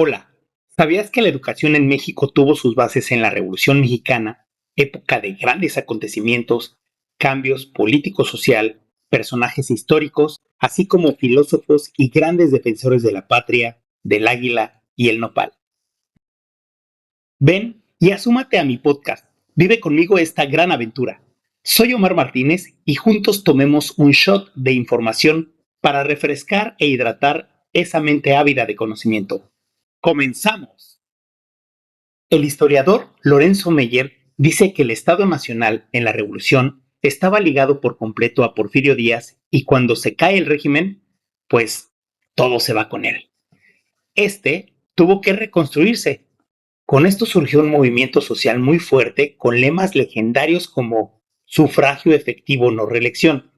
Hola, ¿sabías que la educación en México tuvo sus bases en la Revolución Mexicana, época de grandes acontecimientos, cambios político-social, personajes históricos, así como filósofos y grandes defensores de la patria, del águila y el nopal? Ven y asúmate a mi podcast. Vive conmigo esta gran aventura. Soy Omar Martínez y juntos tomemos un shot de información para refrescar e hidratar esa mente ávida de conocimiento. ¡Comenzamos! El historiador Lorenzo Meyer dice que el Estado Nacional en la Revolución estaba ligado por completo a Porfirio Díaz y cuando se cae el régimen, pues todo se va con él. Este tuvo que reconstruirse. Con esto surgió un movimiento social muy fuerte con lemas legendarios como sufragio efectivo, no reelección.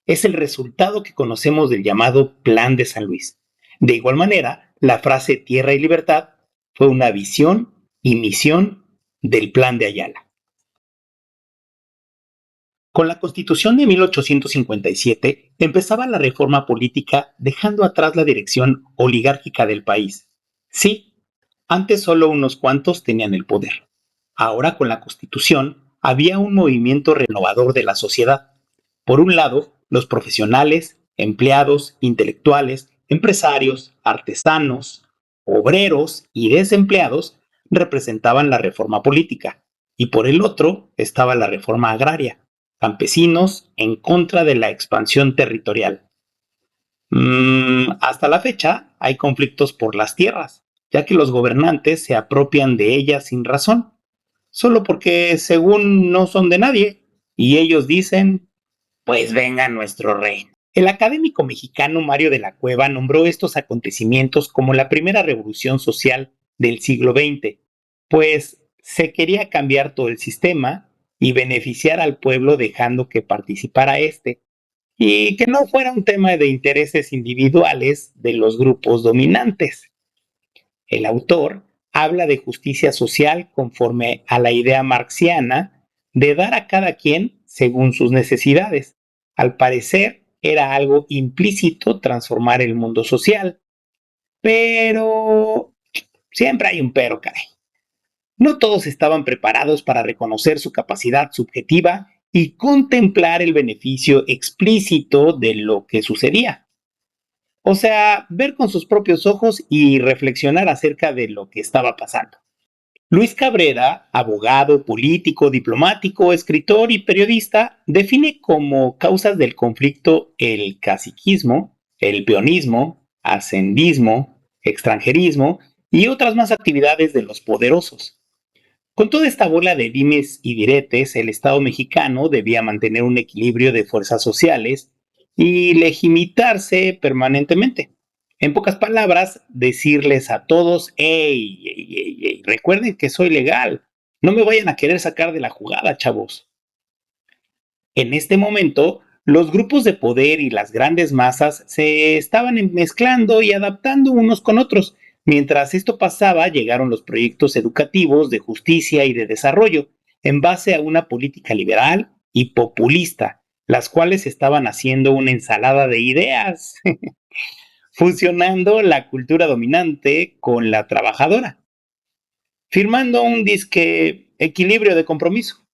Es el resultado que conocemos del llamado Plan de San Luis. De igual manera, la frase tierra y libertad fue una visión y misión del Plan de Ayala. Con la Constitución de 1857 empezaba la reforma política dejando atrás la dirección oligárquica del país. Sí, antes solo unos cuantos tenían el poder. Ahora con la Constitución había un movimiento renovador de la sociedad. Por un lado, los profesionales, empleados, intelectuales, empresarios, artesanos, obreros y desempleados representaban la reforma política. Y por el otro estaba la reforma agraria, campesinos en contra de la expansión territorial. Hasta la fecha hay conflictos por las tierras, ya que los gobernantes se apropian de ellas sin razón, solo porque según no son de nadie, y ellos dicen, pues venga nuestro rey. El académico mexicano Mario de la Cueva nombró estos acontecimientos como la primera revolución social del siglo XX, pues se quería cambiar todo el sistema y beneficiar al pueblo dejando que participara este, y que no fuera un tema de intereses individuales de los grupos dominantes. El autor habla de justicia social conforme a la idea marxiana de dar a cada quien según sus necesidades. Al parecer, era algo implícito transformar el mundo social, pero siempre hay un pero, caray. No todos estaban preparados para reconocer su capacidad subjetiva y contemplar el beneficio explícito de lo que sucedía. O sea, ver con sus propios ojos y reflexionar acerca de lo que estaba pasando. Luis Cabrera, abogado, político, diplomático, escritor y periodista, define como causas del conflicto el caciquismo, el peonismo, ascendismo, extranjerismo y otras más actividades de los poderosos. Con toda esta bola de dimes y diretes, el Estado mexicano debía mantener un equilibrio de fuerzas sociales y legitimitarse permanentemente. En pocas palabras, decirles a todos, hey, recuerden que soy legal, no me vayan a querer sacar de la jugada, chavos. En este momento, los grupos de poder y las grandes masas se estaban mezclando y adaptando unos con otros. Mientras esto pasaba, llegaron los proyectos educativos de justicia y de desarrollo, en base a una política liberal y populista, las cuales estaban haciendo una ensalada de ideas, fusionando la cultura dominante con la trabajadora, firmando un disque equilibrio de compromiso.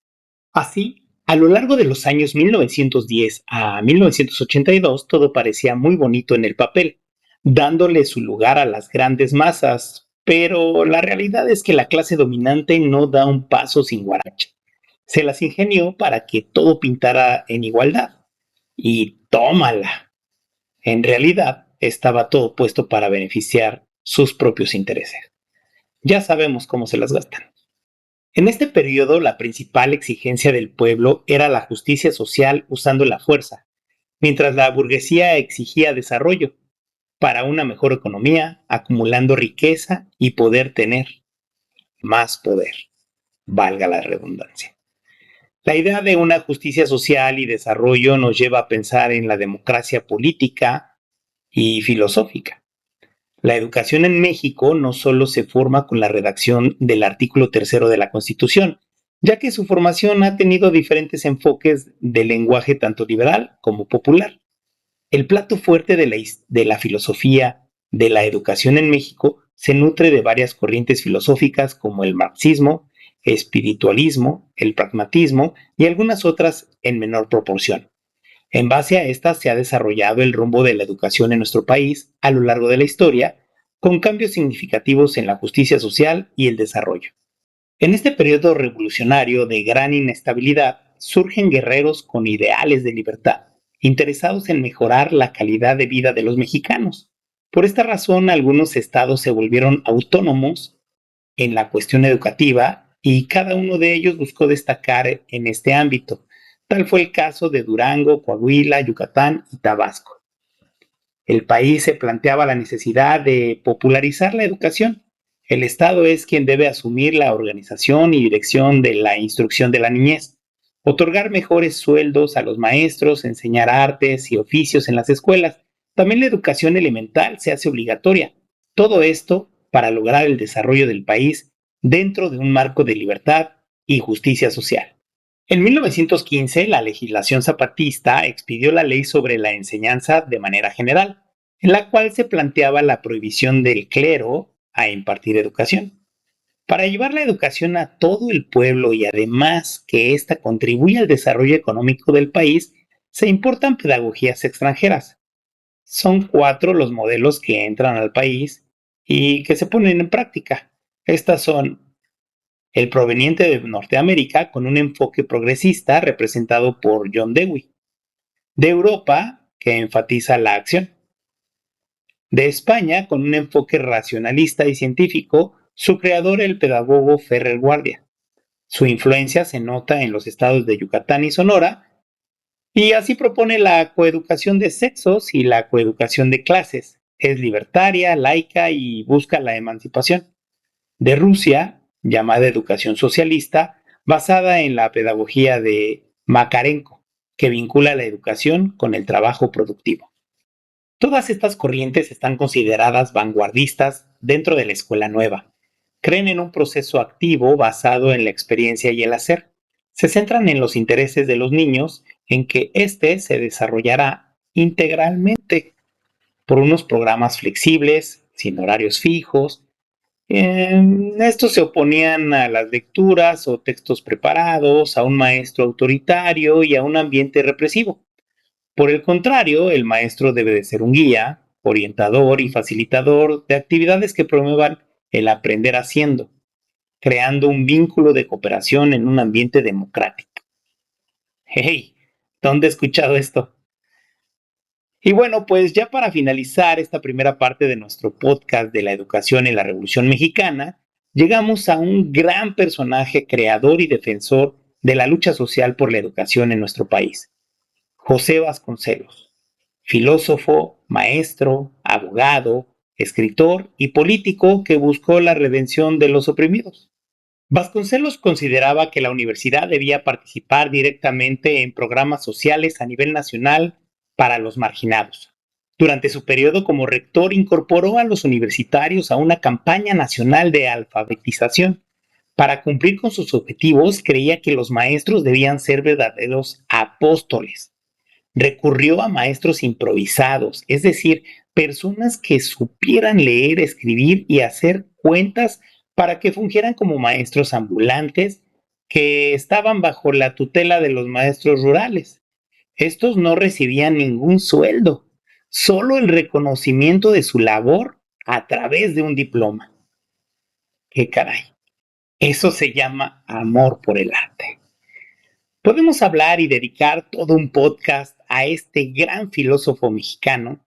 Así, a lo largo de los años 1910 a 1982, todo parecía muy bonito en el papel, dándole su lugar a las grandes masas, pero la realidad es que la clase dominante no da un paso sin guaracha. Se las ingenió para que todo pintara en igualdad. Y tómala. En realidad, estaba todo puesto para beneficiar sus propios intereses. Ya sabemos cómo se las gastan. En este periodo, la principal exigencia del pueblo era la justicia social usando la fuerza, mientras la burguesía exigía desarrollo para una mejor economía, acumulando riqueza y poder tener más poder, valga la redundancia. La idea de una justicia social y desarrollo nos lleva a pensar en la democracia política y filosófica. La educación en México no solo se forma con la redacción del artículo tercero de la Constitución, ya que su formación ha tenido diferentes enfoques de lenguaje tanto liberal como popular. El plato fuerte de la filosofía de la educación en México se nutre de varias corrientes filosóficas como el marxismo, espiritualismo, el pragmatismo y algunas otras en menor proporción. En base a estas se ha desarrollado el rumbo de la educación en nuestro país a lo largo de la historia, con cambios significativos en la justicia social y el desarrollo. En este periodo revolucionario de gran inestabilidad, surgen guerreros con ideales de libertad, interesados en mejorar la calidad de vida de los mexicanos. Por esta razón, algunos estados se volvieron autónomos en la cuestión educativa y cada uno de ellos buscó destacar en este ámbito. Tal fue el caso de Durango, Coahuila, Yucatán y Tabasco. El país se planteaba la necesidad de popularizar la educación. El Estado es quien debe asumir la organización y dirección de la instrucción de la niñez, otorgar mejores sueldos a los maestros, enseñar artes y oficios en las escuelas. También la educación elemental se hace obligatoria. Todo esto para lograr el desarrollo del país dentro de un marco de libertad y justicia social. En 1915, la legislación zapatista expidió la ley sobre la enseñanza de manera general, en la cual se planteaba la prohibición del clero a impartir educación. Para llevar la educación a todo el pueblo y además que ésta contribuya al desarrollo económico del país, se importan pedagogías extranjeras. Son 4 los modelos que entran al país y que se ponen en práctica. Estas son el proveniente de Norteamérica con un enfoque progresista representado por John Dewey, de Europa, que enfatiza la acción, de España con un enfoque racionalista y científico, su creador el pedagogo Ferrer Guardia. Su influencia se nota en los estados de Yucatán y Sonora, y así propone la coeducación de sexos y la coeducación de clases. Es libertaria, laica y busca la emancipación. De Rusia, llamada educación socialista, basada en la pedagogía de Makarenko, que vincula la educación con el trabajo productivo. Todas estas corrientes están consideradas vanguardistas dentro de la escuela nueva. Creen en un proceso activo basado en la experiencia y el hacer. Se centran en los intereses de los niños, en que éste se desarrollará integralmente por unos programas flexibles, sin horarios fijos. Estos se oponían a las lecturas o textos preparados, a un maestro autoritario y a un ambiente represivo. Por el contrario, el maestro debe de ser un guía, orientador y facilitador de actividades que promuevan el aprender haciendo, creando un vínculo de cooperación en un ambiente democrático. Hey, ¿dónde he escuchado esto? Y bueno, pues ya para finalizar esta primera parte de nuestro podcast de la educación en la Revolución Mexicana, llegamos a un gran personaje creador y defensor de la lucha social por la educación en nuestro país, José Vasconcelos, filósofo, maestro, abogado, escritor y político que buscó la redención de los oprimidos. Vasconcelos consideraba que la universidad debía participar directamente en programas sociales a nivel nacional para los marginados. Durante su periodo como rector incorporó a los universitarios a una campaña nacional de alfabetización. Para cumplir con sus objetivos, creía que los maestros debían ser verdaderos apóstoles. Recurrió a maestros improvisados, es decir, personas que supieran leer, escribir y hacer cuentas para que fungieran como maestros ambulantes que estaban bajo la tutela de los maestros rurales. Estos no recibían ningún sueldo, solo el reconocimiento de su labor a través de un diploma. ¡Qué caray! Eso se llama amor por el arte. Podemos hablar y dedicar todo un podcast a este gran filósofo mexicano,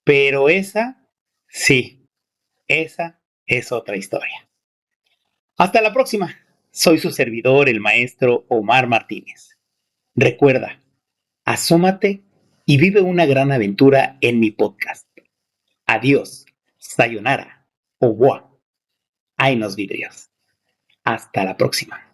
pero sí, esa es otra historia. Hasta la próxima. Soy su servidor, el maestro Omar Martínez. Recuerda, asómate y vive una gran aventura en mi podcast. Adiós, sayonara, au revoir. Ahí nos vidrios. Hasta la próxima.